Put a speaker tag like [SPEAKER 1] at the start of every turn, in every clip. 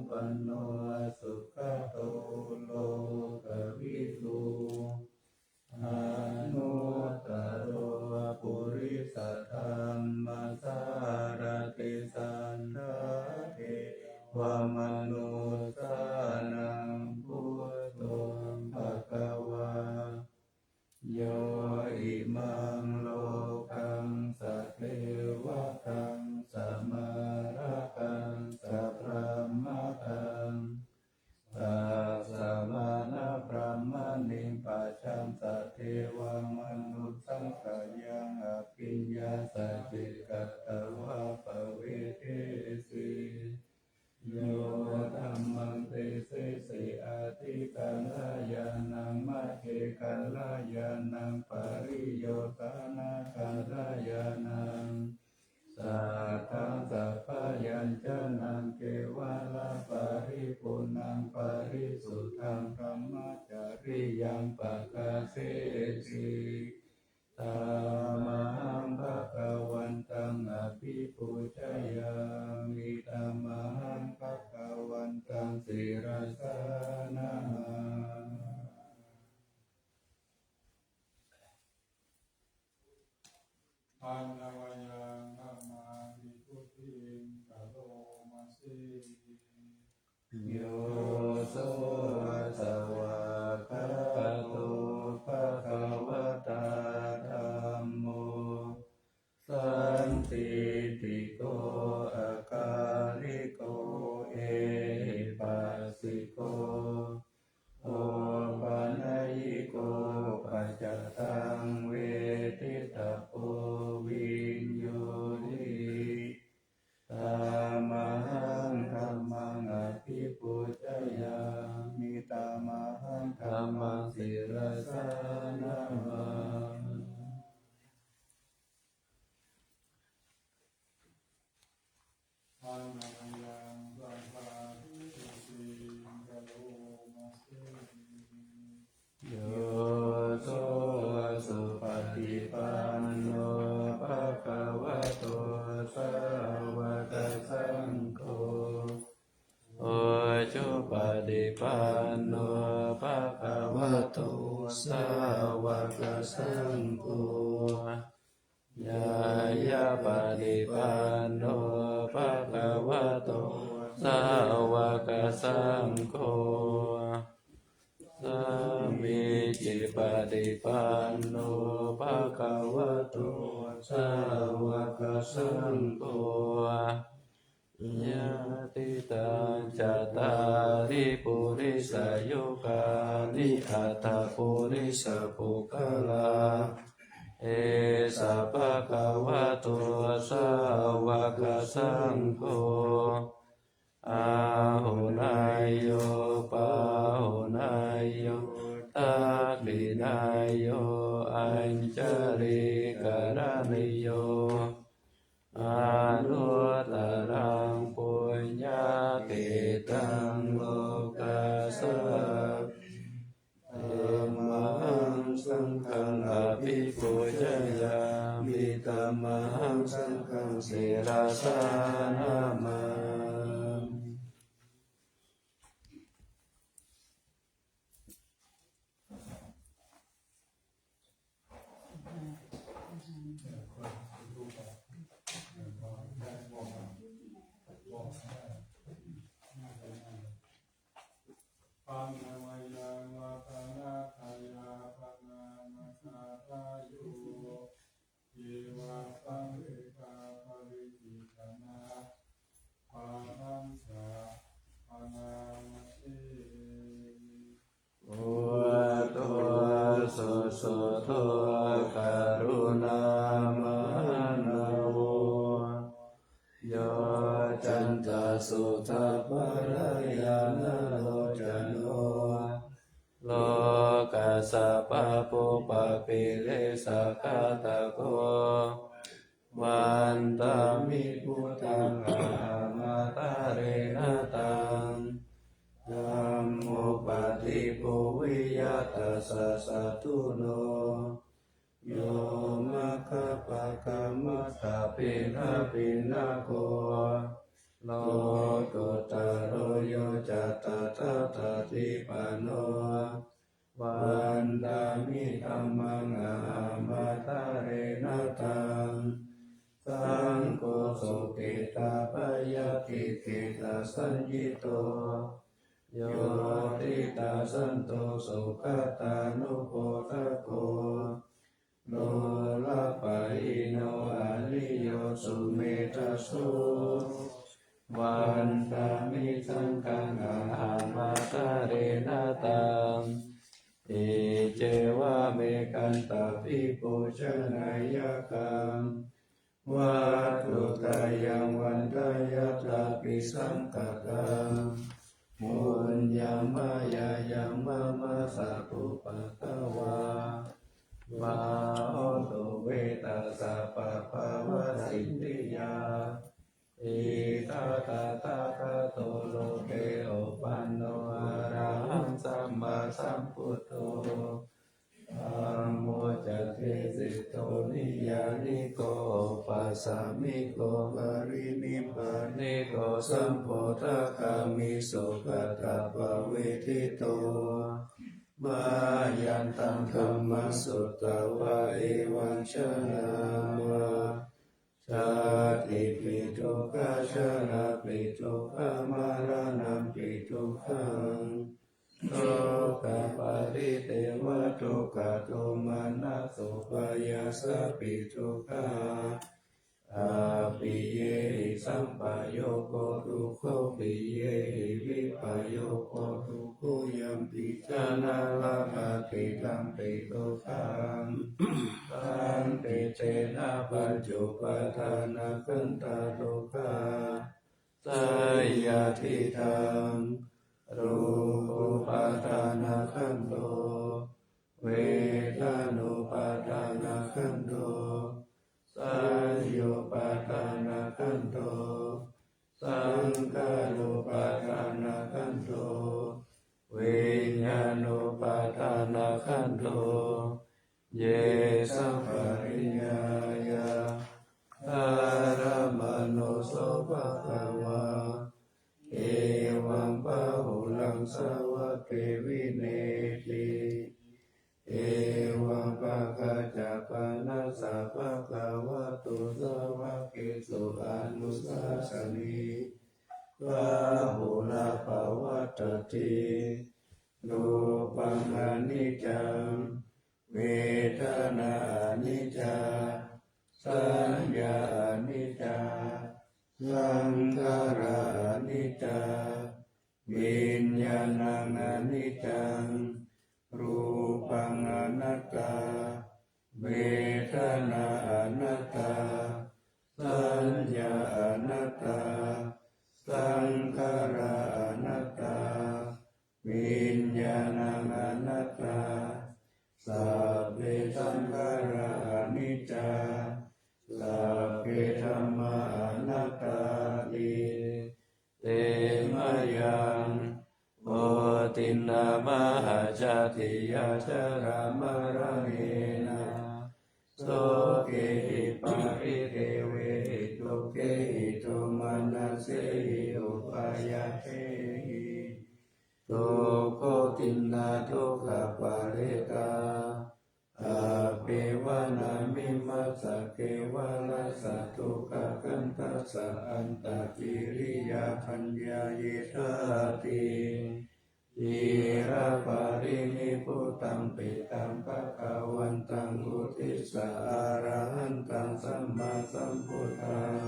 [SPEAKER 1] ปันโนสุขโตโลกวิทูอนุตตโรปุริสธรรมสารติสันทเทวมนุสสานังพุทโธภควาโยอิมังโลกังสัพเพวะตังสัมมาระกังสัพพะมัตตังสัพสมานะพระมณิปัจจังสัทเทวมนุสสังขยังอภิญญาสัจจิกัตตวะปะเวเทสีโยธัมมังเตเสสิอาทิกัลยานังมัจเจกัลยานังปริโยตนะกัลยานังสัทธังสัพพยัญชนะเกวะละปริปุณังปริสุทธังพรหมจาริยังปะกาเสสิตามังภะคะวันตังอภิปูชยามิตามังภะคะวันตังศิรสานะอันนวยังธัมมาภิพุทธิงกะโลมาสิโยโสสวากขาโตภะคะวะตาธัมโมสันติติโกอาการิโกเอหิปัสสิโกโอปัญญิโกปัจจตังเวทิตาโพวิญโยติตามังธัมมังอภิปุจยามิตามังธัมมังศิรสานะอันนยังสังฆาทิสิกะโลมาสิโยโสสุปฏิปันโนภะคะวะโตสาวกสังโฆโอจุปฏิปันโนภะคะวะโตสาวกสังโฆยายาปฏิปันโนภะคะวะโตสาวกสังโฆสามิจิปฏิปันโนภะคะวะโตสาวกสังโฆญาติตังจัตตาริปุริสยุคานิอัตถปุริสปุคลาเอสะภะคะวะโตสาวกสังโฆอาหุนายโยปาหุนายโยตักขินายโยอัญจริกรณิโยอนุตตรังปุญญาเกตังโลกัสสะเอมังสังฆังอภิปูชยามิตามังสังฆังศิรสานะมาปัญญายังวะตนะทายาปนะมัสสะทายุเยวะสังเวกาปริจิตนาปานังสะปะนามสิโอตัวสุสุตัวกรุณามานโวโยจันตสุทัพพะยานโลจันโนโลกัสสะปะปุปะปิเลสะกะตะโกวันตามิพุทธังอะมาตะเรนะตังธัมโมปฏิปุวิยตัสสะสัตตุโนโยมะคะปะคะมะตะปินะปินะโก โลกุตโรโยจัตตาตติปันโนวันดามิธัมมังอามาตาเรนะตังสังโฆสุขิตาปยติกิตาสัญญิโตโยติตาสันโตสุขตานุโพธโกโลลาปะอิโนอาลิโยสุเมธาสุวันตามิสังฆังอามาตาเรนะตังอิเจวะเมกันตาปิปุชนายกังวัตถุตายังวันตายาตาปิสังกัตตังมุญญามายายังมะมะสัพพุปะตวาวาโอตุเวตัสสะปะภาวะสิทธิยาอิตาตาตาคาโตโลเกโอปันโนอะระหังสัมมาสัมพุทโธธัมโมจะเทสิโตนิยานิโกปัสสามิโกปรินิพพานิโกสัมโพธคามิสุขตาภเวทิโตมายันตังธัมมสุตตวะเอวังชนะมาชาติปิทุกขชราปิทุกขมารานัมปิทุกขังโลกปาริเทวทุกขโทมานะสุปายาสปิทุกขาอาปิเยหิสัมปโยโกทุกขปิเยหิวิปโยโกทุกขยัมปิจานาลาภติตัมปิทุกขังตันติเตนะปัจจุปทานะขันตาทุกขาสยาทิทังรูปุปาทานะขันโตเวทานุปาทานะขันโตสัญโยปาทานะขันโตสังขารุปาทานะขันโตวิญญาณุปาทานะขันโตเยสัมปริญญายาอารมโนโสภะคะวะเอวังปะหุลังสาวะเกวิเนติเอวังปะกะจะปะนะสะภะคะวะโตสาวะเกสุอนุสาสนีปะหุลาภวัตติรูปังอนิจจังเวทนาอนิจจาสัญญาอนิจจาสังขารานิจจาวิญญาณังอนิจจังรูปังอนัตตาเวทนาอนัตตาสัญญาอนัตตาสังขาราอนัตตาวิญญาณังอนัตตาสัพเพสังขาราอนิจจาสัพเพธัมมาอนัตตาติเตมะยังโอตินามหาจติยาชรามรเณนะโสเกหิปาริเทเวหิทุเกหิโทมานัสเสหิอุปายาเทหิทุกขตินนาทุกขปาเรตาอาเปวานามิมัสสะเกวะลัสสะทุกขกันตัสสะอันตกิริยาพัญญาเยธาติอิระปารินิพุตังปิตังภะคะวันตังอุทิสสะอะระหันตังสัมมาสัมพุทธัง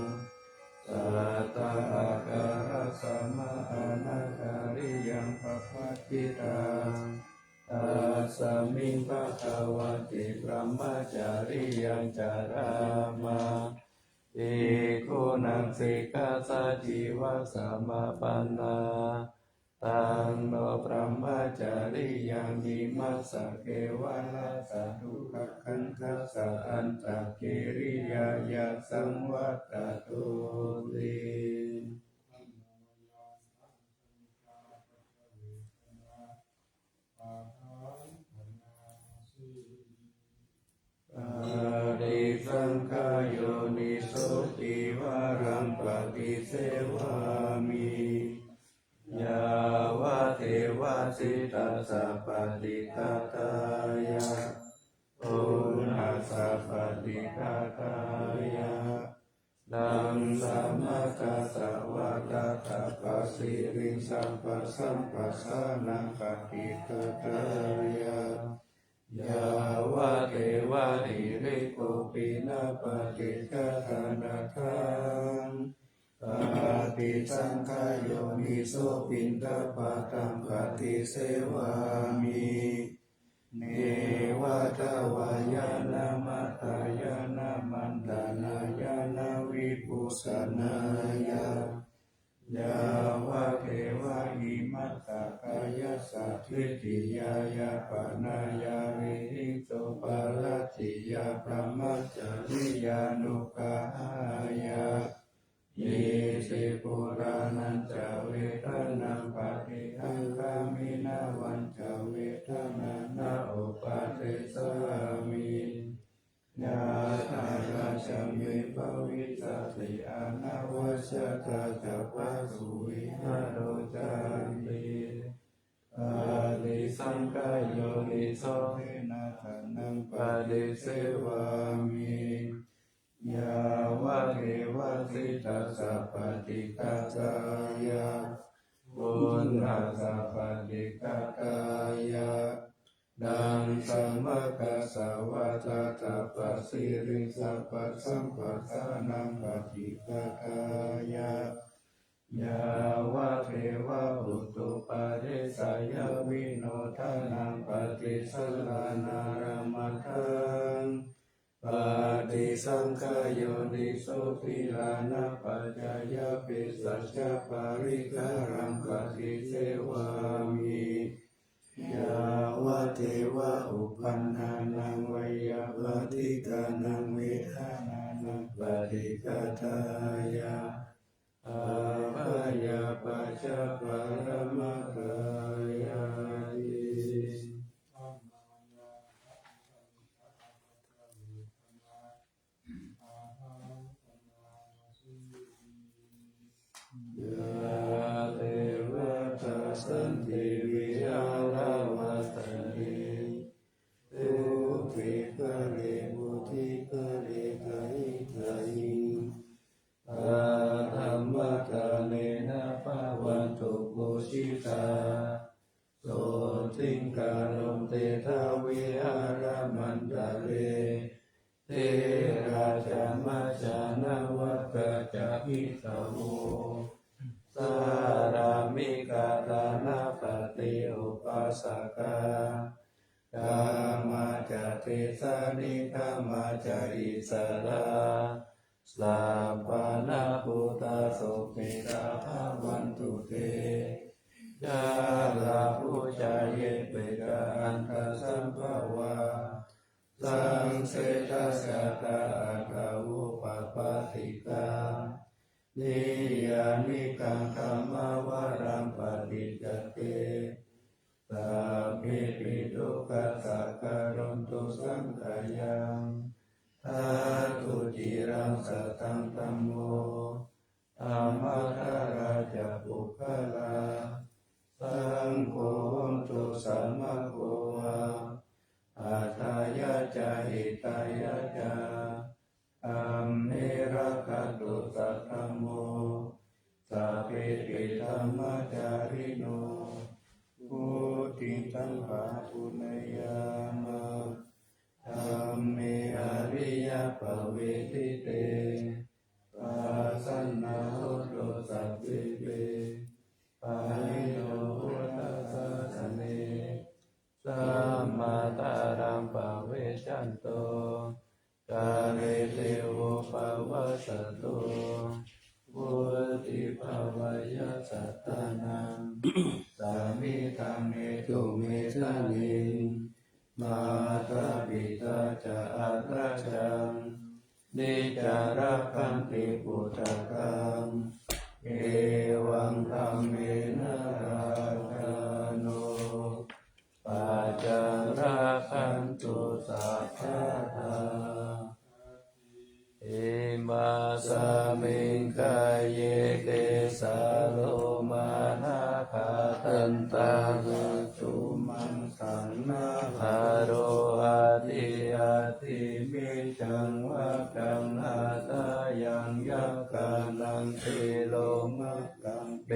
[SPEAKER 1] สัตตะอาการะสัมมาอนาการิยังภัพพทิตังตัสสมิงภะคะวะติพระมจาริยังจารามาเอโกนังสิกขาสัจจิวะสัมมาปันนาตังโนพระมจาริยังมิมัสสะเกวะลัสสะทุกขคันทัสสะอันตกิริยายะสังวัตตุติอริสังขโยนิโสติวารังปฏิเสวา วสิตาสัพพติคาตายะปุณหาสัพพติคาตายะนังสัมมากัสสะวะตาตาปัสสิริสัมปัสสัมปัสสะนังปฏิคาตายะยาวะเทวะหิริโกปินะปฏิฆาตนาทังปฏิสังขายโยนิโสปินทปะตังปฏิเสวามิเนวะทวายานามัตตายานามันตานายานาวิปุสนายายาวะเทวะหิมัตตกายสัทธิติยายาปนายาวิหิโตปารัตติยาพระมัจจริยานุกหายายิสิปุรานันจเวทนาปฏิหังคามินาวันจเวทนานาอุปาเทสามิญาตาราชมิภวิสัตติอานาวัชตาจัปะสุวิหารโรจันติอาลิสังขายโยนิโสเทนะทานังปฏิเสวามิยาวะเทวะสิตาสัพพติคาตายะปุณหาสัพพติคาตายะดังสัมมากัสสะวะตาตาปัสสิริสัพพสัมปัสสะนังปฏิคาตายะยาวะเทวะอุตุปาเรสายวิโนทานังปฏิสัลลานารมัตถังปฏิสังขายโยนิโสติลานะปัจจายปิสัจจปาริการังปฏิเสวามิยาวะเทวะอุปันหานังไวยาปฏิกานังเวทานานังปฏิกาทายะอาภายาปัจจปารมัตถายาติยาเทวตาสันติวิหารวัตติทุติกะเรมุติกะเรไกไกอาธรรมตาเนนะภาวันตุปุชิตาโสติงการุเตทาวิหารมันตะเรเทราชมัจจานาวัตจะพิตาโวสารามิกาตานาปฏิอุปัสสกากามาจเทสานิกามาจอิสระสลาปานาภูตาสุปิตาภาวันตุเตยาลาภูชาเยเปกาอันตสัมภวาสังเสตัสสะตาอัตวุปปาติกานิยานิกังธรรมวารังปฏิจจเตสัพพิปิทุกขสักการันตุสังขายังทาตุจิรังสัตตังธัมโมธัมมาทาราจปุคคลาสังโฆตุสัมมาโฆวะอาทายาจาหิตายาจาอัมเมระคัตตุสัทธัมโมสัพเพปิธรรมจาริโนพุติตังภาปุเนยามะธัมเมอริยปเวทิเตปัสสนาโหตุสัพพิเปปาหิโนพุทธัสสะสะเนสัมมาตารังปะเวชันโตกาเรเทโวปะวัสสโตวุติภวายะสัตตานังสามิธังเมตุเมธานิมาตาปิตาจะอัตราจังนิจาระคันติปุตตะกังเอวังธัมเมนะราธาโนปัจจาระคันตุสัพพะทาอิมาสมิงกายเยเตสาโลมานาคา ตันตาระจุมังสังนาภาโรอาทิอาทิมิจังวะกังอาตายังยักขานังเทโลมะกังเป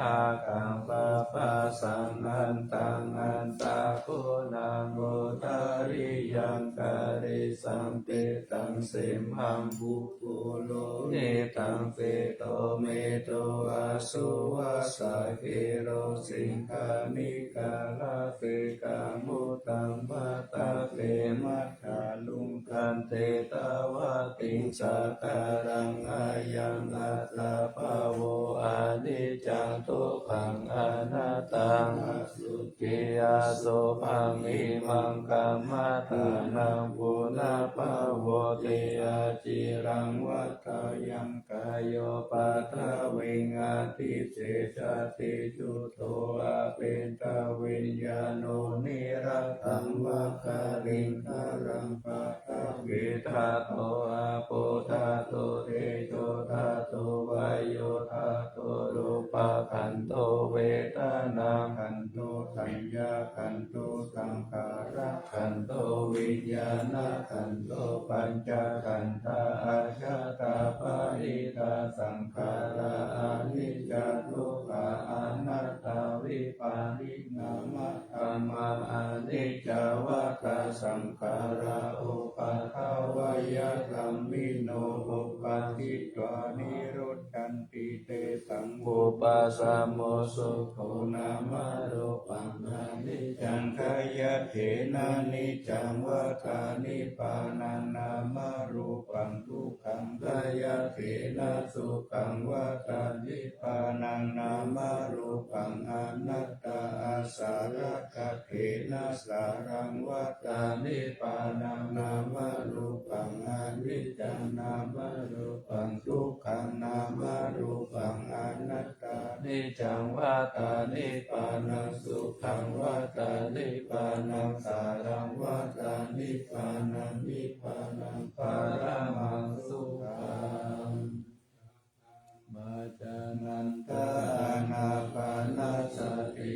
[SPEAKER 1] อากังปะปะสังอันตังอันตาโคนังโมทาริยังกาเรสังเปตังเสมหังบุปุโลเนตังเปโตเมโตอาสุวาสาเกโรสิงคานิกาลาเปกามุตังปะตาเปมัคคาลุงกันเตตาวะติงสาการังอายังอัตตาภาโวอานิจจังทุกขังอนัตตังอสุขิอาโสภังอิมังกัมมัตตานังปุนาภาโวเตอาจิรังวัฏฏายังกายโยปัฏฐวิงอาทิเจจติจุโตอาเป็นตวิญญาโนนิรัตตังวะคาริงคารังปัฏฐวิทาโตอาโปธาโตเตโชธาโตวายโยธาโตรูปะขันโตเวทนาขันโตสัญญาขันโตสังขารขันโตวิญญาณขันโตปัญจขันธาอาชาตาปาริตาสังขาราอานิจจทุกขาอนัตตาวิปาริณามะธรรมาอานิจจวัฏฏสังขาราอุปาทวยธัมมิโนอุปาทิตวานิโรธจันติเตสังอุปาสามโมสุโขนามะรูปังอนิจจังขยะเถนะนิจจังวัฏฐานิปานังนามะรูปังทุกขังขยะเถนะสุขังวัฏฐานิปานังนามะรูปังอนัตตาอาสาระกะเถนะสารังวัฏฐานิปานังนามะรูปังอนิจจังนามะรูปังทุกขังนามะรูปังอนัตตานิจังวัฏฐานิปานังสุขังวัฏฐานิปานังสารังวัฏฐานิปานังนิพพานังปารมังสุขังมาจานันทานาปานาสติ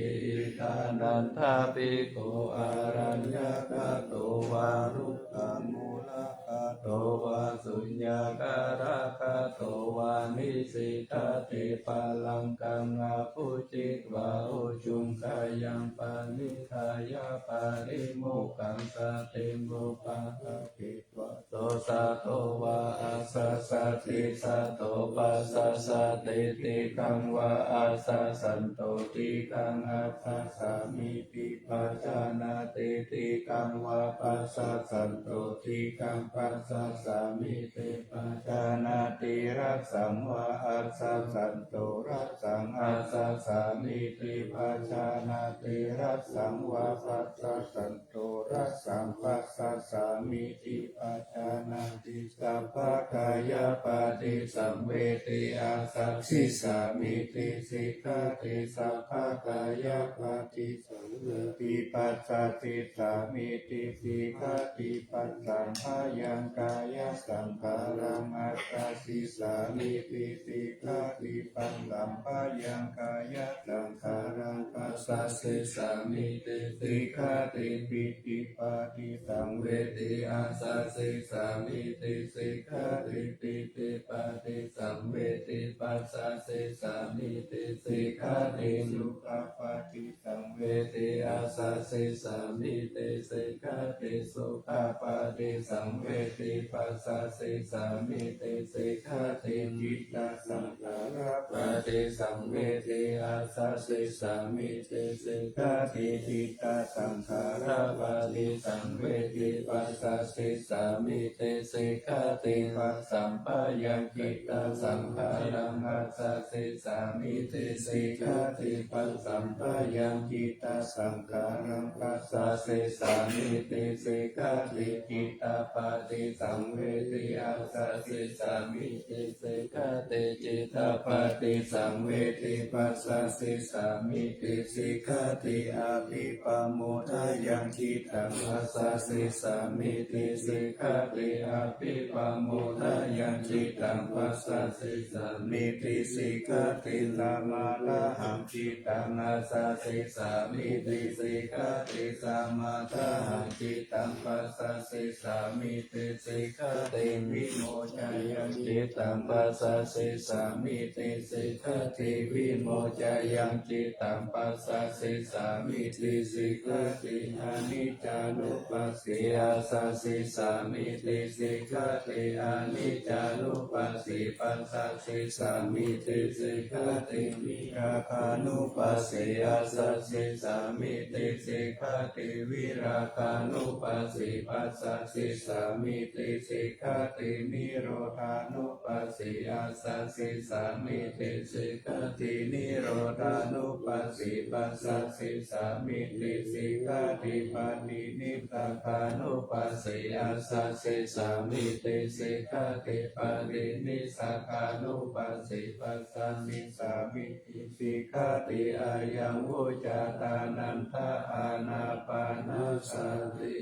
[SPEAKER 1] ทานันทาปิโกอารัญญกะโตวารุกขมูลกะโตวาสุญญาการะกะโตวานิสิตาติปาลังกังอาภูจิตวาอุจุงกายังปานิทายาปาริโมกังสติมุปาทกิตวะโตสะโตวาอาสะสะติสะโตปัสสะสะติติกังวาอาสะสันโตติกังอัสสะสามิติปัจจานาติติกังวาปัสสะสันโตติกังปัสสะสามิติปัจจานาติรัสสังวาอัสสะสันโตรัสสังอัสสะสามิติปัจจานาติรัสสังวาปัสสะสันโตรัสสังปัสสะสามิติปัจจานาติสัพพะกายปฏิสัมเวทิอาสัสสิสามิติสิกขาติสัพพะกายปฏิสัมเวทิปัสสติสามิติสิกขาติปัสสัมภายังกายสังขารังอัตตาสิสามิติสิกขาติปัสสัมภายังกายสังขารังปัสสสิสามิติสิกขาติปิติปาติสังเวทิอาสัสสิสามิติสิกขาติปิติปาติสังเวทิปัสสสิสามิติสิกขาติสุขปาติสังเวทิอาสัสสิสามิติสิกขาติสุขปาติสังเวทิปัสสสิสามิติสิกขาติจิตตสังขารปาติสังเวทิอาสัสสิสามิติสิกขาติจิตตสังขารปาติสังเวทิปัสสสิสามิติสิกขาติปัสสัมปะยังจิตตสังขารังอัสสสิสามิติสิกขาติปัสสัมปะยังจิต ตสังขารังปัสสะสิสามิติสิกขาติจิตตปาติสังเวทิอาสะสิสามิติสิกขาติจิตตปาติสังเวทิปัสสะสิสามิติสิกขาติอาภิปโมทายังจิตตังปัสสะสิสามิติสิกขาติอาภิปโมทายังจิตตังปัสสะสิสามิติสิกขาติสมาลาหังจิตตังอาสะสิสามิติสิกขาติสมาทาหังจิตตังปัสสะสิสามิติสิกขาติวิโมจายังจิตตังปัสสะสิสามิติสิกขาติวิโมจายังจิตตังปัสสะสิสามิติสิกขาติอนิจจานุปัสสิอาสะสิสามิติสิกขาติอนิจจานุปัสสิปัสสะสิสามิติสิกขาติวิราคานุปัสสิอาสะสิสามิติสิกขาติวิราคานุปัสสิปัสสะสิสามิติสิกขาตินิโรธานุปัสสิอาสะสิสามิติสิกขาตินิโรธานุปัสสิปัสสะสิสามิติสิกขาติปานินิพพานุปัสสิอาสะสิสามิติสิกขาติปานินิสักขานุปัสสิปัสสะสิสามิติสิกขาติอายังวุจาตานันทาอานาปานาสติ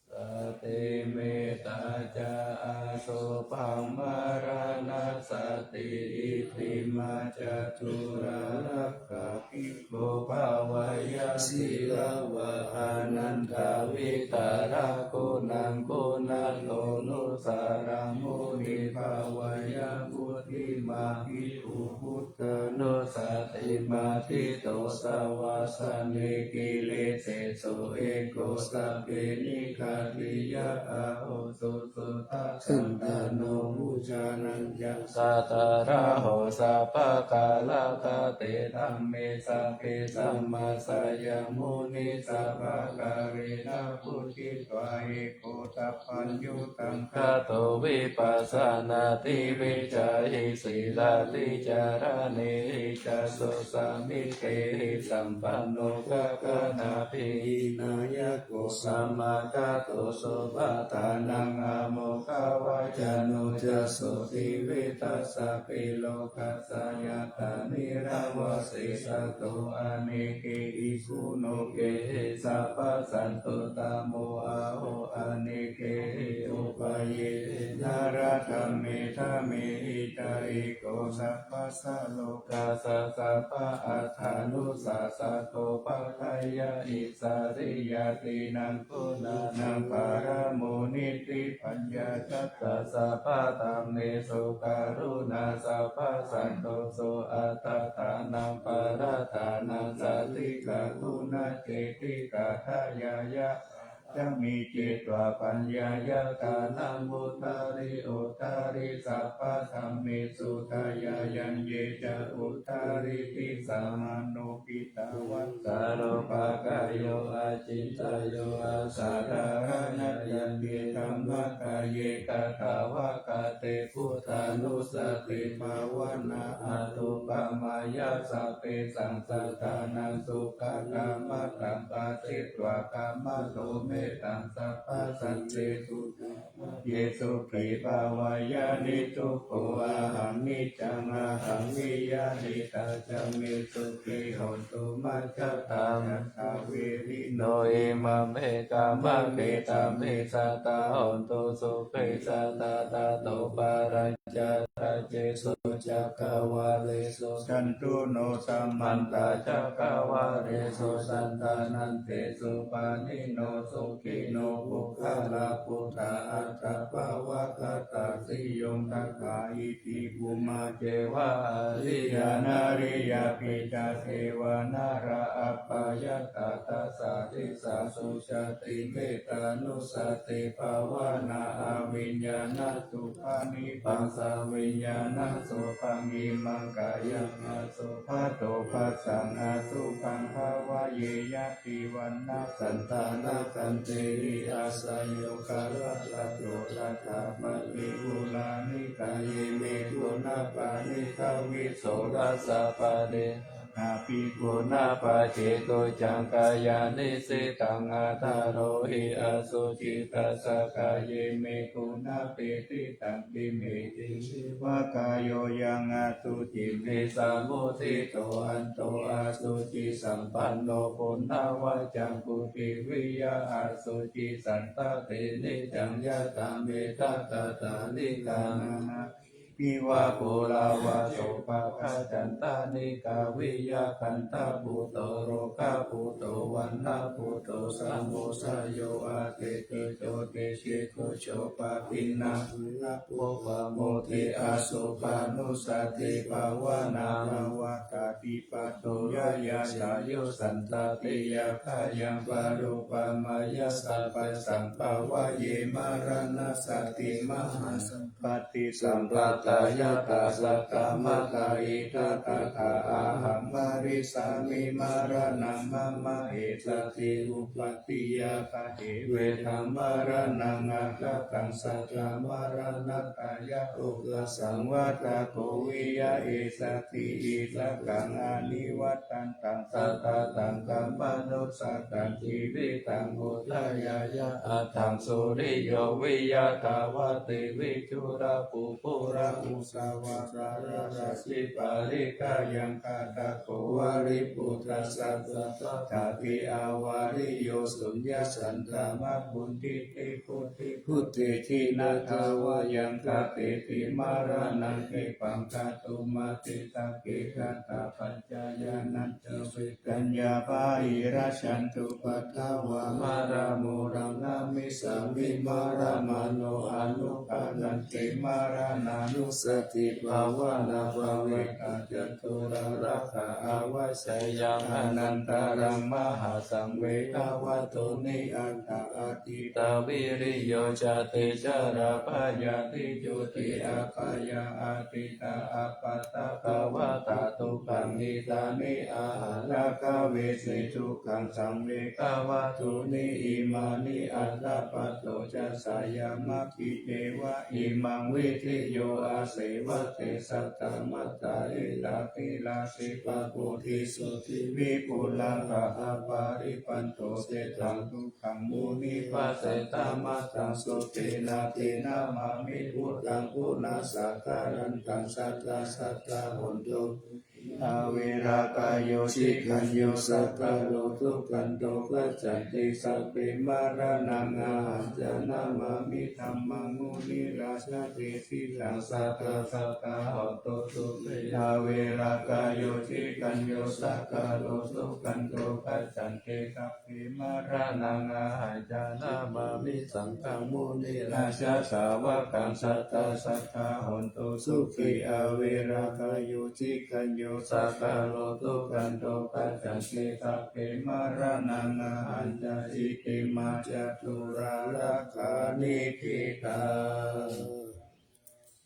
[SPEAKER 1] สติเมตตาจาอาโสภังมารานาสติอิติมาจตุรารักขาภิกขุภาวายาสิลาวะอานันทาวิตารากุณังกุณังโนนุสารังมุนิภาวายาพุทธิมาภิกขุพุทธานุสติมาทิโตสวาสเนกิเลเสโสเอโกสัพเพนิคาติยะอาโหสุสุทัสสันตโนมุจานัญญสัตตาระโหสัพพะกาลตาเตธัมเมสัพเพสัมมาสัยมุนิสัพพะการินาพุทธิตวะเอโกตัพพัญญุตังคาโตวิปัสสนาติวิจาหิสีลาติจารเนหิจัสสุสามิเตหิสัมปันโนภะคะนาภินายโกสัมมากัตโตโสภะทานังอะโมฆาวาจานุจัสสุติเวทัสสะปิโลกัสสยตานิระวะสิสโตอเนกิอิสุโนเกสัพพสันตุตโมอะโหอเนเกอุปเยนาราธรรมเมธาเมหิตาอิโกสัพพสัลโลกัสสะสัพพะอัฏฐานุสัสสะโตปัฏฐายะอิสาริยตินังพุทธานังปารโมนิติปัญญาจัตตาสัพพะธัมเมสุการุณาสัพพะสันโตโสอัตตานังปาราธานังสัตติกาคุณาเจติกาทายายะจะมีเจตวาปัญญายาตานังมุตาริโอตาริสัพพะธัมเมสุทายายันเยจะอุตาริติสามานุปิตาวัสสาโรภากายโยอาจินตโยอาสาธารณยันเยธัมมกายเยกะทาวะกะเตพุทธานุสติภาวนาอาตุปมายาสัพเพสังสัตตานังสุขกามตังปาติตวากามโตเมตังสัพพะสันเตสุเยสุขีภาวายานิทุกขอาหังนิจังอาหังวิยานิตาจังเมสุขีโหตุมัจจตังตาเวริโนเอมัมเมกามะเกตาเมสตตาโหตุสุเปสัตตาตาโตปารัญจาราเจสุจักขวาเลสุสันตุโนสัมมันตาจักขวาเรสุสันตานันเตสุปานิโนสุขิโนภุคลาภุตาอัตตภาวะคตาสิยงทักขาอิติภูมาเจวะอริยานาริยาปิจาเทวานาราอัปปายตาตาสาธิสาสุชาติเมตานุสติภาวนาอวิญญาณสุภานิปังสาวิญญาณสุปังอิมังกายังอาสุภาโตภัสสังอาสุขังภาวะเยยะติวันนาสันตานาคันเตหิอาสัยโยคาระละโตระตาปฏิภูลานิกายเมตุนาปานิทาวิโสรัสสะปะเดอ อาภิกุ
[SPEAKER 2] กุ
[SPEAKER 1] ณ
[SPEAKER 2] ณปาจิตุจังกายานิสิตังอัตถโรหิอสุจิตัสสะกายเมกุณปิติตังปิเมติวิวะ
[SPEAKER 1] วากายโยยังอาสุจิ
[SPEAKER 2] วิสามุทิโตอันโตอาสุจิสัมปันโนปุณณวาจังกุติวิยาอาสุจิสันตตินิจังยะตาเมตตาตานิกัง
[SPEAKER 1] วิวาว
[SPEAKER 2] ะปุลาวะโสภะคาจันตานิกาวิยาคันตาปุโตโรคาปุโตวันนาปุโตสัมโมสโยอาเตติโจเตชิโกโชปะปินาภุปะโมทิอาสุปานุสติภาวนา
[SPEAKER 1] ภาวะกาติปัต
[SPEAKER 2] โต
[SPEAKER 1] ตุ
[SPEAKER 2] ย
[SPEAKER 1] ยะ
[SPEAKER 2] ยาย
[SPEAKER 1] า
[SPEAKER 2] สายุสันตติยาคายังปารุปามายาสัพพสัมภาวะเยมารณสติมหาสัม
[SPEAKER 1] ปฏิ
[SPEAKER 2] สั
[SPEAKER 1] สั
[SPEAKER 2] ม
[SPEAKER 1] ม
[SPEAKER 2] ป
[SPEAKER 1] ป
[SPEAKER 2] ตายาตาสัตตมะกาอิทัตถาอาหัง
[SPEAKER 1] ปาริสามิมารณังมะมะเอสติอุปติยาคาเอ
[SPEAKER 2] เว
[SPEAKER 1] เว
[SPEAKER 2] ธร
[SPEAKER 1] ธร
[SPEAKER 2] ร
[SPEAKER 1] ร
[SPEAKER 2] ม
[SPEAKER 1] ม
[SPEAKER 2] าร
[SPEAKER 1] าร
[SPEAKER 2] ณั
[SPEAKER 1] นั
[SPEAKER 2] ง
[SPEAKER 1] ง
[SPEAKER 2] อา
[SPEAKER 1] อา
[SPEAKER 2] คา
[SPEAKER 1] คา
[SPEAKER 2] ตั
[SPEAKER 1] ตั
[SPEAKER 2] ง
[SPEAKER 1] ง
[SPEAKER 2] สั
[SPEAKER 1] สั
[SPEAKER 2] จ
[SPEAKER 1] จ
[SPEAKER 2] จา
[SPEAKER 1] จาม
[SPEAKER 2] าร
[SPEAKER 1] าร
[SPEAKER 2] ณั
[SPEAKER 1] นั
[SPEAKER 2] ง
[SPEAKER 1] ง
[SPEAKER 2] กายะ
[SPEAKER 1] โอ
[SPEAKER 2] อุก
[SPEAKER 1] ก
[SPEAKER 2] สั
[SPEAKER 1] สั
[SPEAKER 2] ง
[SPEAKER 1] ง
[SPEAKER 2] ว
[SPEAKER 1] วา
[SPEAKER 2] า
[SPEAKER 1] ตา
[SPEAKER 2] ตา
[SPEAKER 1] โก
[SPEAKER 2] โก
[SPEAKER 1] วิ
[SPEAKER 2] วิ
[SPEAKER 1] ยาย
[SPEAKER 2] ะ
[SPEAKER 1] เอ
[SPEAKER 2] เอ
[SPEAKER 1] ส
[SPEAKER 2] ส
[SPEAKER 1] ติ
[SPEAKER 2] ติ
[SPEAKER 1] อิ
[SPEAKER 2] อิ
[SPEAKER 1] ส
[SPEAKER 2] ส
[SPEAKER 1] กั
[SPEAKER 2] กั
[SPEAKER 1] ง
[SPEAKER 2] ง
[SPEAKER 1] อา
[SPEAKER 2] อา
[SPEAKER 1] นิ
[SPEAKER 2] นิ
[SPEAKER 1] วั
[SPEAKER 2] วั
[SPEAKER 1] ต
[SPEAKER 2] ต
[SPEAKER 1] ตันตัง
[SPEAKER 2] สั
[SPEAKER 1] สั
[SPEAKER 2] ต
[SPEAKER 1] ต
[SPEAKER 2] ตา
[SPEAKER 1] ต
[SPEAKER 2] ตั
[SPEAKER 1] ตั
[SPEAKER 2] ง
[SPEAKER 1] ง
[SPEAKER 2] กั
[SPEAKER 1] กั
[SPEAKER 2] ม
[SPEAKER 1] ม
[SPEAKER 2] ป
[SPEAKER 1] ปะ
[SPEAKER 2] นุ
[SPEAKER 1] นุ
[SPEAKER 2] สั
[SPEAKER 1] สั
[SPEAKER 2] ต
[SPEAKER 1] ต
[SPEAKER 2] ตั
[SPEAKER 1] ตั
[SPEAKER 2] ง
[SPEAKER 1] ง
[SPEAKER 2] ชี
[SPEAKER 1] ชี
[SPEAKER 2] วิ
[SPEAKER 1] วิ
[SPEAKER 2] ตั
[SPEAKER 1] ตั
[SPEAKER 2] ง
[SPEAKER 1] ง
[SPEAKER 2] โห
[SPEAKER 1] โห
[SPEAKER 2] ทา
[SPEAKER 1] ทาย
[SPEAKER 2] าย
[SPEAKER 1] ายะ
[SPEAKER 2] อัตถังสุริโยวิยาตาวะติวิจุระปุปุระ
[SPEAKER 1] ระ
[SPEAKER 2] อุ
[SPEAKER 1] อุ
[SPEAKER 2] ส
[SPEAKER 1] สาวารารารา
[SPEAKER 2] สิ
[SPEAKER 1] สิ
[SPEAKER 2] ปา
[SPEAKER 1] ปา
[SPEAKER 2] ริ
[SPEAKER 1] ริ
[SPEAKER 2] กาก
[SPEAKER 1] า
[SPEAKER 2] ยั
[SPEAKER 1] ยัง ง
[SPEAKER 2] กา
[SPEAKER 1] กา
[SPEAKER 2] ตา
[SPEAKER 1] ตา
[SPEAKER 2] โก
[SPEAKER 1] โก
[SPEAKER 2] วาว
[SPEAKER 1] า
[SPEAKER 2] ริ
[SPEAKER 1] ริ
[SPEAKER 2] ปุ
[SPEAKER 1] ปุ
[SPEAKER 2] ต
[SPEAKER 1] ต
[SPEAKER 2] ตะ
[SPEAKER 1] ตะ
[SPEAKER 2] สั
[SPEAKER 1] สั
[SPEAKER 2] พ
[SPEAKER 1] พ
[SPEAKER 2] พะ
[SPEAKER 1] พะ
[SPEAKER 2] ตา
[SPEAKER 1] ตาปิอาวาริโยสุญญสันตามะบุญทิติพุทธิพุทธิทินาทาวายังกาเตติมารานังเกปังกาตุมาติตาเกกาตาปัญจายานันจะเวกัญญาภาอิราชันตุปัทธาวามาราโมรังนามิสามิมารามาโนอนุปานันเตมารานานุสติภาวนาภาเวกาจตุระราคาอาวาสยังอนันตารังมหาสังเวกาวะโตนิอันตาอติตาวิริโยจติจาราพยาติจุติอาภยาอาติตาอาปัตตาภาวะตาตุกังนิตานิอาหาราคาเวสิทุขังสังเวกาวะตุนิอิมานิอัตตาปัตโตจะสายามัคคิเตวะอิมังวิทิโยอาเสวะเตสัตตมัตตาอิลาติลาสิปะโพธิสุติวิปุลังกะอาปาริปันโตเสตังทุกขังมุนิปัสเสตามัตตังสุเตนะเตนะมามิพุทธังพุนาสักการันตังสัตตาสัตตาหนตุ อาเวรากายโยชิคันโยสัพพะโลทุกขันโตปัจจันติสัพเพมารานังอาหันจานามามิธัมมังมุนิราชาเตสิสังสัตตะสัตตะหตตุเตอาเวรากายโยชิคันโยสัพพะโลทุกขันโตปัจจันติสัพเพมารานังอาหันจานามามิสังฆังมุนิราชาสาวกังสัตตะสัตตะหนตุสุขีอาเวรากายโยชิคันโยสัพพะโลทุกขันโตปัจจันติสัพเพมารานังอาหันจาอิติมาจตุราราคานิพิตา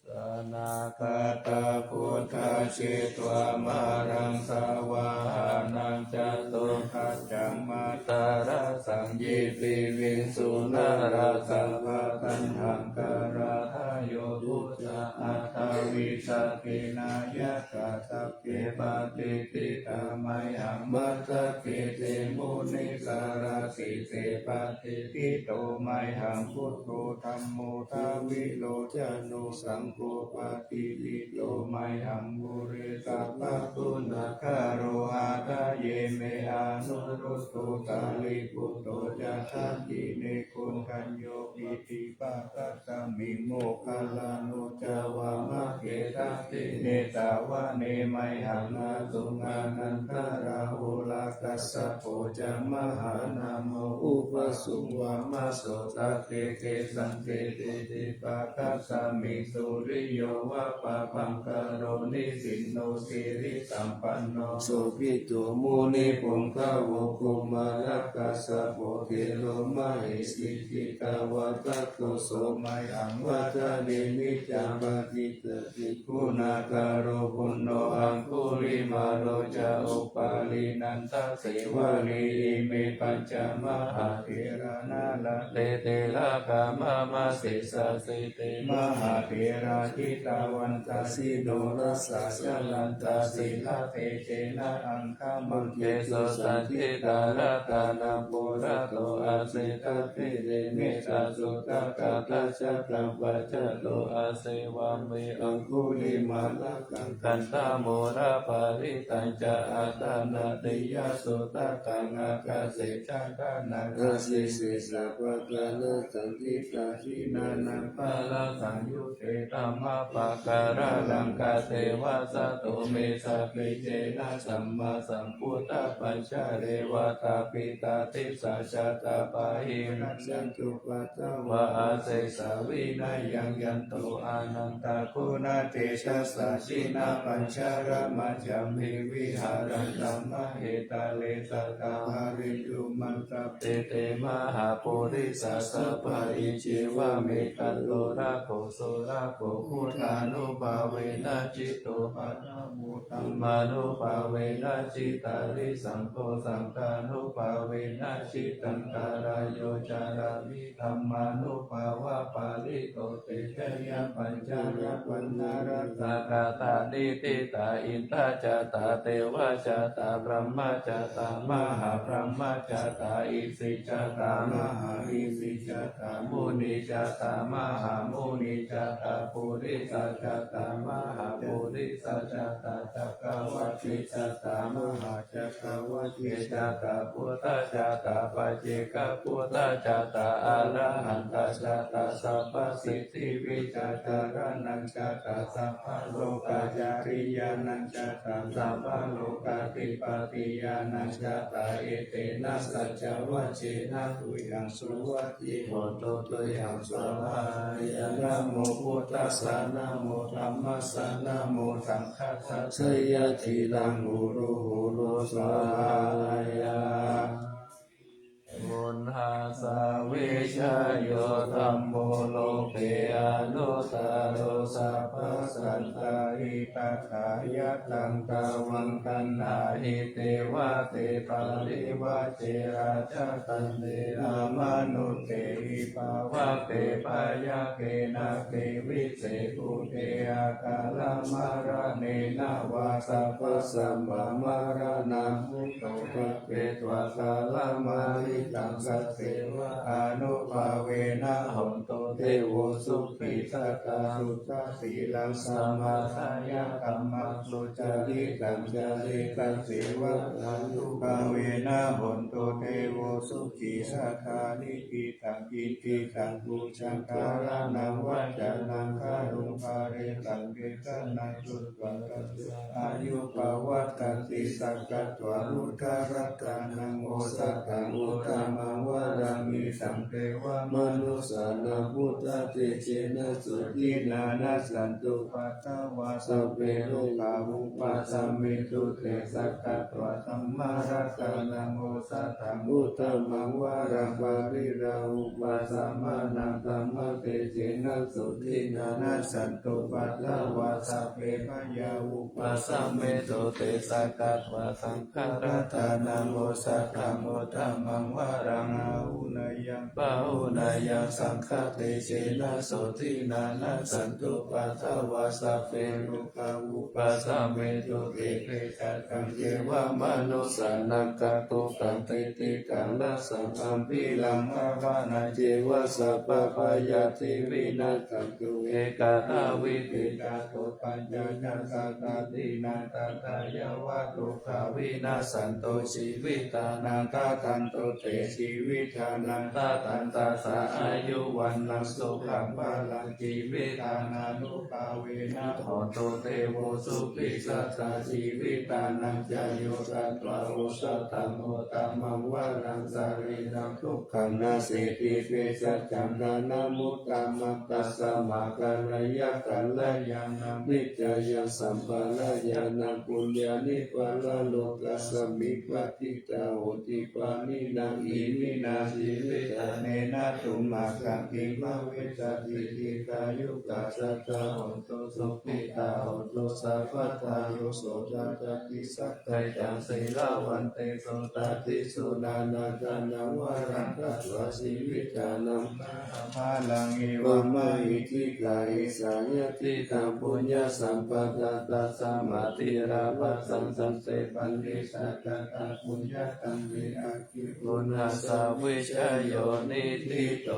[SPEAKER 1] สนาคาตาพุทธชิตวามารังสาวาหานังจตุขัจจังมาตาราสังยิปิวินสุนาราสัพพะตัณหังการาทายโยพุทธาอัตถวิสัตถินายะกาสัพเพปะติติตามัยหังมัตตะเกเตมุนิสาราสิเสปะติติโตมัยหังพุทโธธัมโมทาวิโลจานุสังโฆปะติติโตมัยหังบุเรสัพพะปุณณคาโรอาทะเยเมอานุรุตโตตาลิปุตโตจะทันติเนคุนคัญโยปิติปะตัสสะมิโมคาลานุจาวามะเกตัสติเนตาวะเนมัยหังอาตุมานันทาราหุลากัสสะโพจามหานามอุปสุวามะโสตเกเกสันเตติติปะกัสสะมิสุริโยวะปะปังกโรนิสินโนสิริสัมปันโนสุขิตุมุนิปุงคาวกุมารักกัสสะโพธิโลมาหิสิกิกาวะตะโกโสมัยหังวัฏเนมิจาปฏิเตติคุณาคารโรปุณโนอังคุริมาโรจาอุปาลินันทส
[SPEAKER 2] สิวาลีอิเมปัญจมหาเถระนาลเตเตระกามมาสิสาสิเตมหาเถระทิตาวันตาสิโนรัสสะชลันตาสิลาเตเจนะอังคามังเกโสสันติตาระตานังปุระโตอาเสตเตเรเมตาสุตกาตาชัพพปัจจโตอาเสวามิอังคุลิมาลักันตาโมระปาริตัญจะอาตานาติยาสุตตังอากาเสจันตานังอาสิสิสัพพะกาลสันติตาหินานังปาลสังยุเตตัมมะปะการะลังกาเทวะสะโตเมสะปิเจนะสัมมาสัมพุทธปัญชาเรวะตาปิตาติสัจจตาปะหินัสสันตุปัตตวะอาเสสาวินัยยังยันโตอานันตาคุณาเตชะสัจจินาปัญชารมัจจมิวิหารันตัมมะเหตาเลสตาหาริตุมันตเตเตมหาปุริสัสสะปะอิจิวะเมตัลโลระโคโสระโคพุทธานุภาเวนะจิตโตปัฏฐามุตัมมานุภาเวนะจิตาริสังโฆสังฆานุภาเวนะจิตังคารายโยจารามิธัมมานุภาวะปาลิโตเตชะยะปัญจารปัญนารัตกาตานิติตาอินทาจตาเทวะจตาพรหมจตามหาพรหมจตาอิสิจตามหาอิสิจตามุนิจตามหามุนิจตาปุริสัจตามหาปุริสัจตาจักรวัติจตามหาจักรวัติจตาพุทธจตาปัจเจกพุทธจตาอรหันตจตาสัพพสิทธิวิจจารนังจตาสัพพโลกาจาริยานังจตาสัพพโลกาติปติยานังจตาเอเตนะสัจวัจเจนะตุยังสุวัติโหตุตุยังสวายะนะโมพุทธัสสะนะโมธัมมัสสะนะโมสังฆัสสะสยะทิรังอุรุหุโลสวายะมุนหาสาวิชโยธัมโมโลเกอนุตตโรสัพพสัตตาหิตัสสะยะตังตาวังคันนาหิเตวะเตปาริวะเจราชะตันเตอามนุเตหิภาวะเตปายะเกนะเกวิเศกุเตอาคาลมาระเนนะวาสัพพสัมมามาระนังมุตโตภะเปตวะคาลมาริตังสัจเสวะอนุภาเวนะหนโตเทโวสุขิสัตตาสุตตะสีลังสัมมาทายะธัมมังสุจริตังจาริตังเสวะอนุภาเวนะหนโตเทโวสุขิสัทธานิกิตังกิติตังบูชังการานังวัจจานังคารุภาเรตังเกตังนังสุตวังอายุปวัตตันติสักกัตวารุธารัตานังโอสัตตังโอตมังวารามิสังเทวมนุสานาพุทธเตเจนะสุทินานัสสันตุปัตตวาสเปโรกามุปัสสมิตุเตสักกัตวาสัมมารัตานังโอสัตตังโอตมังวาราปาริราอุปัสสมานังธัมมเตเจนะสุทินานัสสันตุปัตตวาสเปพยาอุปัสสมิตุเตสักกัตวาสังฆรัตานังโอสัตตังโอตมังวารังอาหุนยังปาหุนยังสังฆเตเจนะโสทินานัสสันตุปัตตวาสเปโรกาอุปัสสมิตุเตเตจัตตังเทวมนุสานังกัตุกังเตติกังนัสสังอัมพิลังภาวนาเจวะสัพพพยาธิวินัสสันตุเอกาตาวิปิตาโตปัญญาญาสัตตาตินาตตายาวะตุภาวินาสันโตชีวิตานังตาตันโตเตชีวิตานังตาตันตาสาอายุวันนังสุขังภาลังชีวิตานานุภาเวนะโหตุเทโวสุขิสัตตาชีวิตานังจโยตัตตะโอสัตตังโอตมังวารังสารีรังทุกขังนาเสติเวสัจจังนานามุตตามัตตัสสะมาการยะกัลยานังนิจจยังสัมปะละยานังปุญญานิปะละโลกัสสมิปติตาโหติปานินังอิมินาสิวิตาเนนะตุมากังกิภเวสติติตายุกัสสะตาโหตุสุขิตาโหตุสัพพะทายุโสตตะติสัตตะจังเส ลาวันเตโสตติสุนานาคานังวรังกัสวะสีวิจานังภาลังเอวะมะหิทิกาอิสายติตังปุญญาสัมปะตัสสะมาติราภัสสังสันเสปันติสัจจตังปุญญาตังเวอาคิปุณาสาวิชโยนิทิโต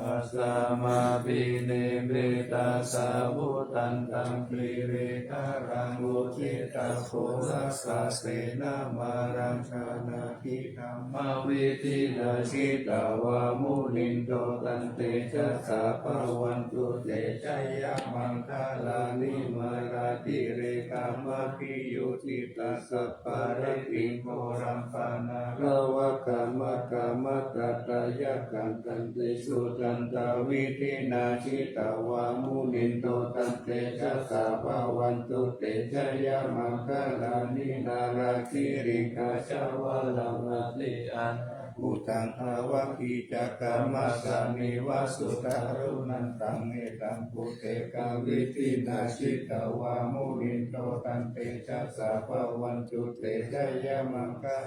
[SPEAKER 2] อาสามาปิเนเบตาสาวุตันตังปริเรการังอุทิตาโคสัสสะเสนามารังชานาทิธรรมวิธินาชิตาวามุนินโตตันเตจัสสะภะวันตุเตชัยยะมังคลานิมาราติเรกามะพิยุติตาสัพพะริปิงโกรัมปานาระวะกามะกามะตัตตายะกันตันติสุตันตวิธินาชิตาวามุนินโตตันเตจัสสะภะวันตุเตชัยยะมังคลานินาราคิริกาชาวะลังติอันอุตังภาวะกิจักามาสามิวาสุตารุนันตังเอตังปุเตกาวิธินาชิตาวามุนินโตตันเตจัสสะภะวันตุเตชัยยะมังคลา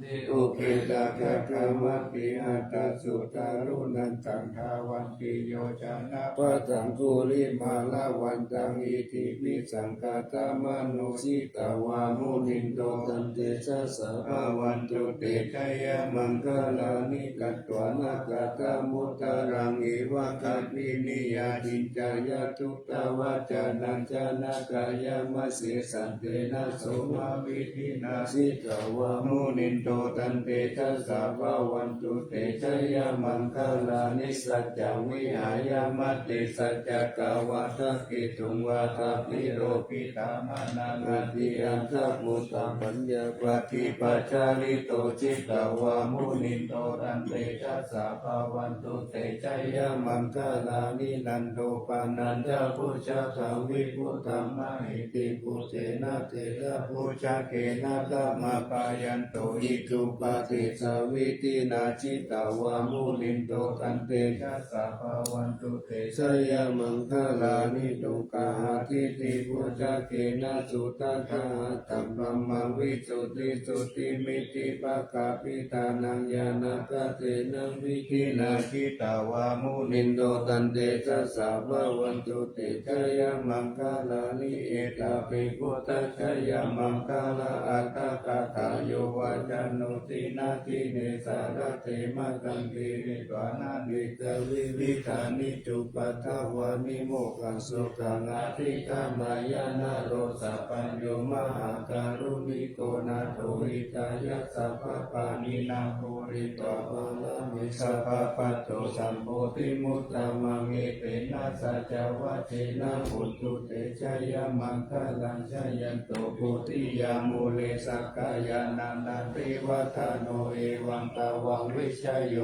[SPEAKER 2] นิอุเคตากะกามติอัตตสุตารุนันตังภาวันติโยจานะปะตังกุลิมาลาวันตังอิติปิสังกาตามนุสิตาวามุนินโตตันเตจัสสะภะวันตุเตชัยยะมังคลานิกัตตวานาคาตามุตตารังเอวะคัปปินิยาจินจายาทุตาวาจานังจานากายามะเสสันเตนะโสมาวิธินาสิตาวามุนินโตตันเตจัสสะภะวันตุเตชัยยะมังคลานิสัจจวิหายามะติสัจจกาวาทกิตุงวาทาปิโรปิตามานังอติอันทมุตตาปัญญาปฏิปัจจาริโตจิตตาวามุนินโตตันเตจัสสะภะวันตุเตชัยยะมังคลานินันโตปานันทพุชะสังวิพุตตัมมหิติปุเตนะเตระพุชะเกนะธัมมาปายันโตอิทุปะติสาวิตินาจิตาวามุนินโตตันเตจัสสะภะวันตุเตชัยยะมังคลานิโตกาหาทิติพุชะเกนะสุตตะคาตัมปัมมังวิสุทธิสุทธิมิติปะกาปิตานังญาณกะเตนะวิธินาชิตาวามุนินโตตันเตจัสสะภะวันตุเตชัยยะมังคลานิเอตาปิพุทธชัยยะมังคลาอัตตะกะทาโยวาจานุตินาทิเนสารเตมะกังกิริตวานานิตวิวิธานิจุปัฏฐวานิโมกขังสุขังอาทิกามายานาโรสัพพัญโยมหาการุณิโกนาโทอิตายะสัพพปานินาโภริตวะลามิสัพพปัตโตสัมโพธิมุตตะมังเอเตนะสัจจวัชเชนะอุตตุเตชัยยะมังคลังชัยยันโตโพธิยามูเลสักกายานันตันติวัฏโนเอวังตาวังวิชยโย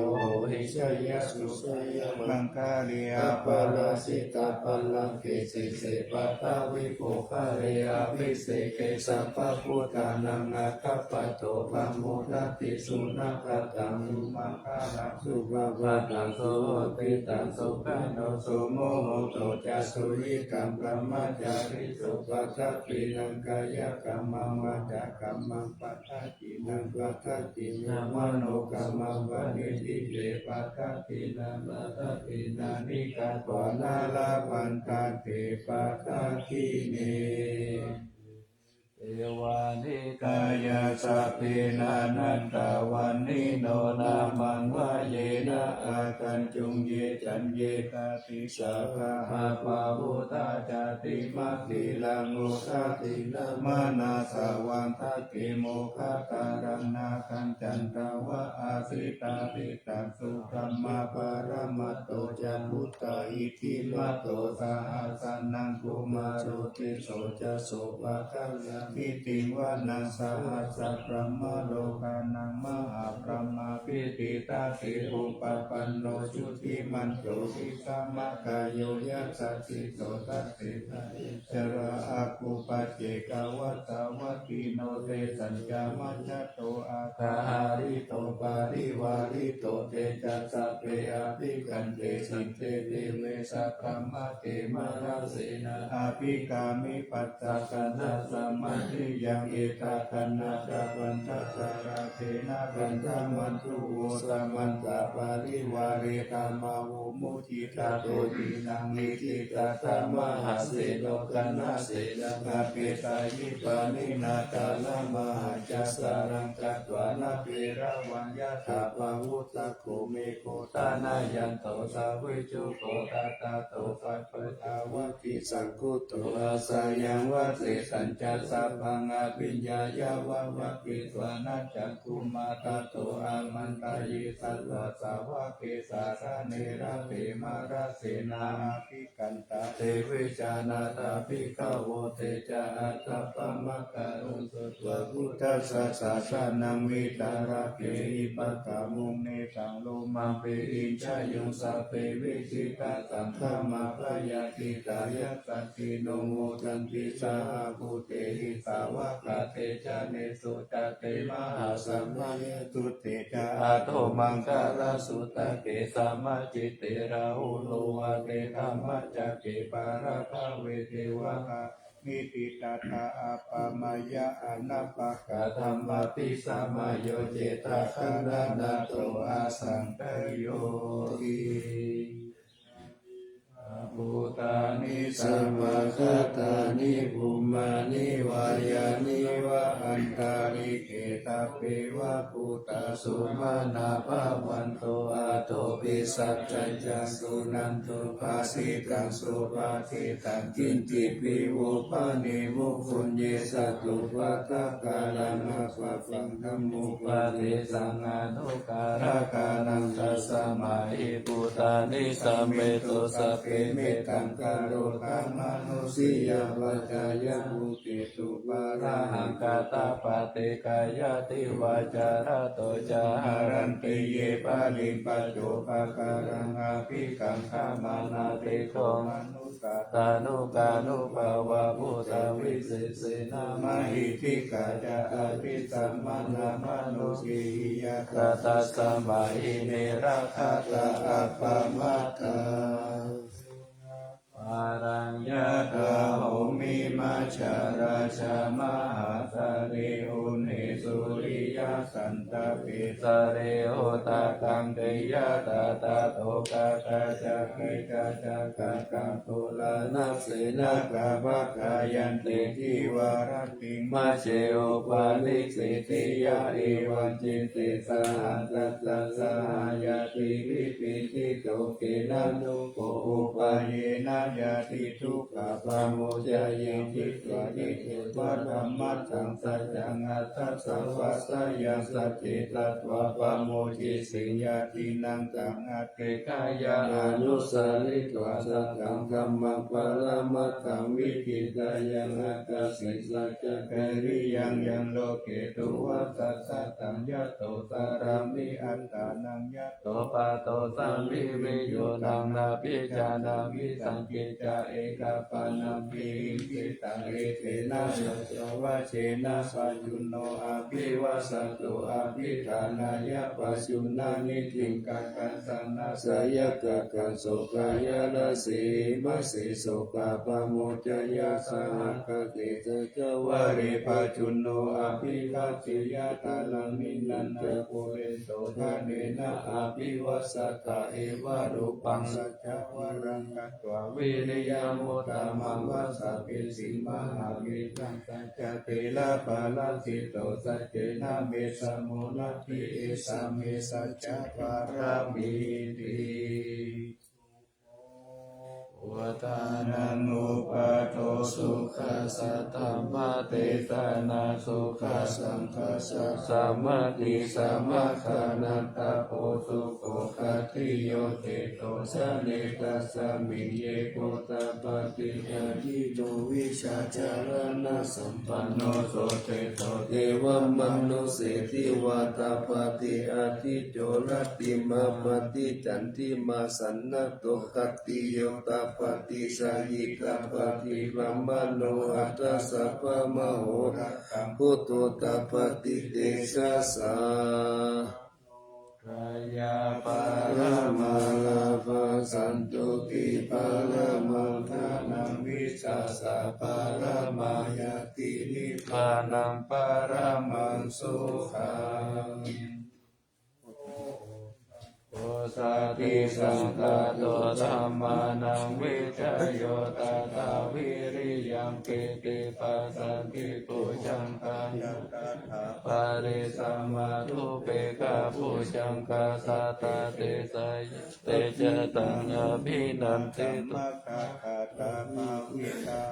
[SPEAKER 2] หิชัยยะสุสัยยะมังคลีอาปาราสิตาปัลลังเกสิเสปัตตาวิโภคาเรอาภิเสเกสัพพะพุทธานังอาคัปปะโตปัมโมทัตติสุนัขตังสุมังคลังสุภะวะตังโสติตังสุขันโนสุโมโหโตจัสสุริกัมปะมัจจาริสุปัฏฐปินังกายกรรมังวาจากรรมังปัฏฐจินังปัฏฐจินังมโนกรรมังวะนิสิเตปัฏฐปินังปัฏฐปินานิกาตวานาลาภันตาเตปัฏฐกิเนเอวานิกายาสัพเพนานันตาวันนิโนนามังวะเยนะอาคันจุงเยจันเยกาติสาภาหาปาหุตาจาติมัคคิลังโลกาตินามานาสาวังทักเกโมฆะการนาคันจันตาวะอาสิตาติตังสุธรรมาปารมัตโตจันพุตตาอิทิมัตโตสาหัสนังกุมารโตติโสจะโสภะคัลลามิติวานังสหัสส
[SPEAKER 1] สัพพะมโลกานังมหาพรหมาปิติตาสิอุปปันโนชุติมันโตวิสัมมาคายโยยัสสะสิโตตัสสิทาชราอาคุปัจเจกวัตตาวติโนเตสัญจามัจจโตอาคาหาริโตปาริวาริโตเตจัสสะเปอาภิกันเตสิเตเตเวสัพพะมะเตมะราเสนาอาภิกามิปัสสะกนะสัมมาทิยังเอตาคันนาตาวันตสาราเทนะกันธามันตุโวสมันตาปาริวาเรธรรมาวุมุจิตาโตตินังนิทิตาธรรมหาเสโลกันนาเสนาคาเปตายิปานินาตาลามหาจัสสารังกัตวานาเประวัญญาถาปาวุตโกเมโกตานายันโตสาวิจุโกตาตาโตปัปปะทาวะติสังคุโตอาสายังวะเสสัญจัสสะพังอาปิญญายาวะวะปิตวานาจักขุมาตาโตอามันตายิสัตวะสาวะเกสาสะเนระเตมาราเสนาภิกันตาเทวิจานาตาภิกขโวเตจาอัตตปะมะกะรุสตวะพุทธัสสะสะสะนังวิตาระเกหิปะกะมุงเนตังโลมาเปอินชายุงสัพเพวิจิตาสังฆมาปะยาติตายัสสติโนโมทันติสาภูเตหิสาวะกะเตจาเนสุตเตมหาสัมมาตุเตจาอาโทมังคาราสุตเกสัมมาจิตเตราหุโลวะเตธรรมจักเกปาราภเวเทวะนิติตาตาอาปามายะอนัปปะกะธรรมปิสัมมาโยเจตาคันนาโตอาสังตโยอิภูตานิสัมมาคตานิภูมานิวายานิวะอันตาริเกตาเปวะภูตาสุมาณาภาวันโตอาโตปิสัจจัญจสุนันตุภาสิตังสุภาสิตังกินจิปิโวปานิมุคุญเยสัตุวัตกาลังอาภฟังธัมมุปะเทสังอนุการะกานังตัสสะมาหิภูตานิสัมเมตุสัพเพเมตังกโรธรรมนุสิยวัจจายภูติสุปาราหังกาตาปะเตกายติวาจาระโตจาหารันติเยปาลิปัจโจปะการังอาภิกังขมานาเตโคมนุสตานุกานุภาวะภูตวิเศษเสนามหิทิกาจาอภิสัมมานามนุสียะคาตัสสะมาหิเนราคาตาอัปปะมัตตาปารัญญาตาโหมิมัจฉาราชามหาสาเรหุเนสุริยสันตปิสเรโหตากังเตยะตาตาโตกาตาจักขิกาจักกังตุลานัสเสนากาภะกายันเตทิวารติมาเชโอปาลิกสิติยาเอวันจินติสหัสสัสสะหายาติวิปิติโตเกนะนุโกอุปาเยนะยาติทุกขปาโมจายเยทิสวะทิเทวะธรรมัสสังสัจจังอัตถสาวาสยัสสะเจตัตวะปาโมจิสิญญาตินังตังอัตเตกายาอนุสาริตวะสัตตังธัมมังปรมัตถังวิกิตายังอัตตสิสัจจะเกริยังยังโลเกตุวัสสัสตังยะโตสารามิอัตตานังยะโตปะโตสัมภิวิโยตังนาภิจานามิสังกิจาเอกปานาภิอิตังเอเตนะโยจวะเชนะปัจจุโนอภิวาสตุอภิธานายะปัจจุนานิทิงกังกัสสนะสยะกะกัสโสกายะระสีมัสสิโสกาปโมจยะสหกะเตจะจวะริปัจจุโนอภิคัจฉิยะตาลังนินันตะโพเรโสทะเนนะอภิวัสสะตะเอวะรูปังสัจจวรังกัตถววิริยมุตตมังวัสสะปิสิมหาวิตังสัจจเตละปะละสิโตสัจเจนะเมสะมุนัตถิเอสะเมสัจจปารามิติ
[SPEAKER 2] วัฏานังอุปาโทสุขัสสะธัมมาเตตานาสุขัสสังคัสสะสัมมาทิสัมมาคานันตโพสุโขคัตถิโยเตโตสะเนตัสสะมิเยโกตปะติอาทิโตวิชาจารณะสัมปันโนโสเตโตเทวมนุเสติวาตาปฏิอาทิโจรติมาปฏิจันติมาสันนะโตกัตติโยตาปฏิสายิกาปฏิรัมมโนอัตตสัพพะมโหระกัมพุทโตตาปฏิเตชะสา รายาปารามาลาภสันตุกิปารามังทานังวิชาสะปารามายตินิพพานังปารามังสุขังโอสาติสังฆาโตธัมมานังวิจโยตถาวิริยังปิติปัสสันติปุจังกังปาริสัมมาทุเปกะปุจังกัสสะตะเตสยเตจตังอภินันติตุ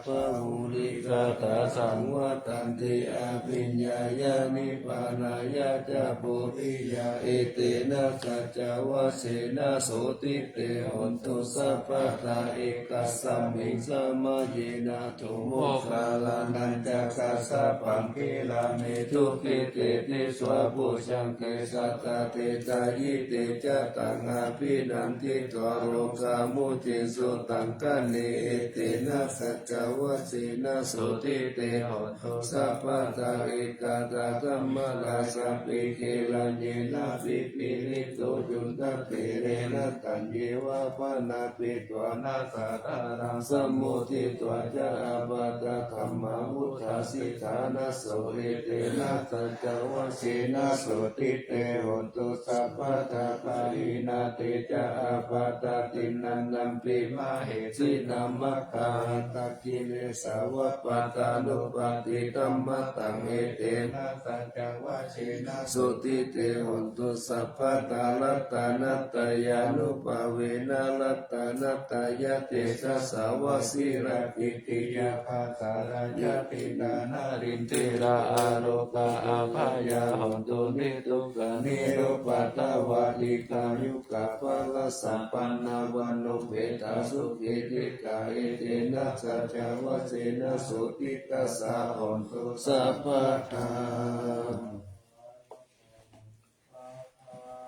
[SPEAKER 2] ปะหุลิกาตาสังวัตันติอภิญญายานิพพานายาจะปุริยาเอเตนะสัจจวะเสนะโสติเตหนตุสัพพะทาเอกสัมมิงสัมมาเยนะตุโมคาลานันจักขัสสะปังกิลาเนทุกิเตติสวะปุชังเกสัตตะเตจายิเตจะตังอาภินันติตวโรกามุติสุตังกัเนเอเตนะสัจจวะเสนะโสติเตหนตุสัพพะทาเอกตาธัมมาราสัพพิเกลัญเยนะวิปิริโตจุนตเตเรนะตัญเยวะปะนาปิตวานาสาตารังสัมมุทิตวะจะอาบัตตะธัมมาวุฒาสิทานะโสเอเตนะสัจจวะเสนะโสติเตหนตุสัพพะทาปารินาเตจะอาบัตตะตินันนัมปิมาเหสินัมมะคาตะกิเลสาวะปะตานุปาติธัมมะตังเอเตนะสัจจวะเสนะโสติเตหนตุสัพพะตาลัตตานัตตยานุภาเวนะลัตตานัตตยเตชะสาวะสิระปิติยาภาสารายตินานารินติระอาโลกาอาภายาหนตุนิทุกขานิโรปัตตวะลิกายุกะภะละสัมปันนาวันโนเปตาสุขิติกาเอเตนะสัจจวะเสนะโสติตัสสะหนตุสัพพะทา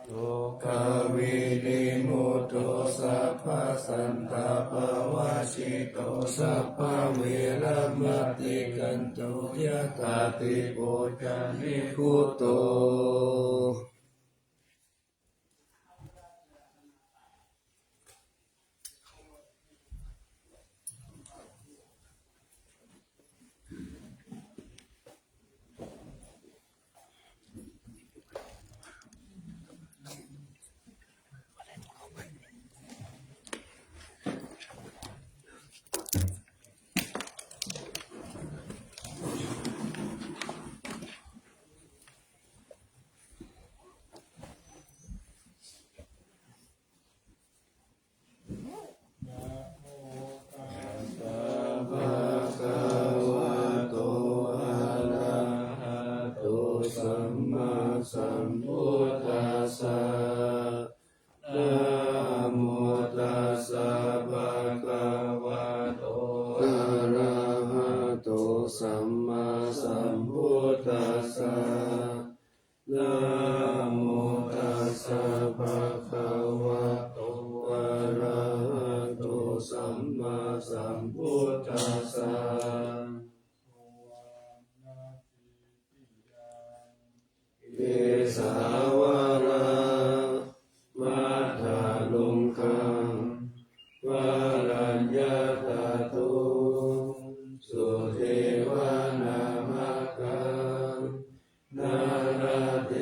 [SPEAKER 2] โลกาวินิมุตโตสัพพสันตาภวะชิโตสัพพเวรมติกันโตยะตาติโพจานิพุตโตสัมพุทธัสสะนะโมตัสสะภะคะวะโตอะระหะโตสัมมาสัมพุทธัสสะนะโมตัสสะภะคะวะโตอะระหะโตสัมมาสัมพุทธัสสะเอสาวราวาทาลุงคังวารัญญาตาตุสุเทวานามัคคังนาราเท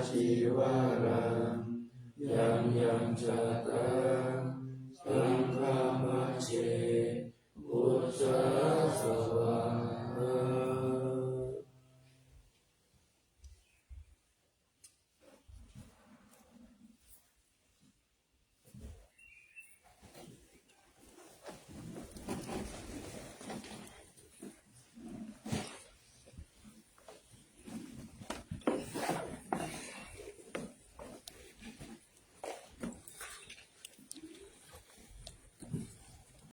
[SPEAKER 2] ชีวารังยังยังชะตัง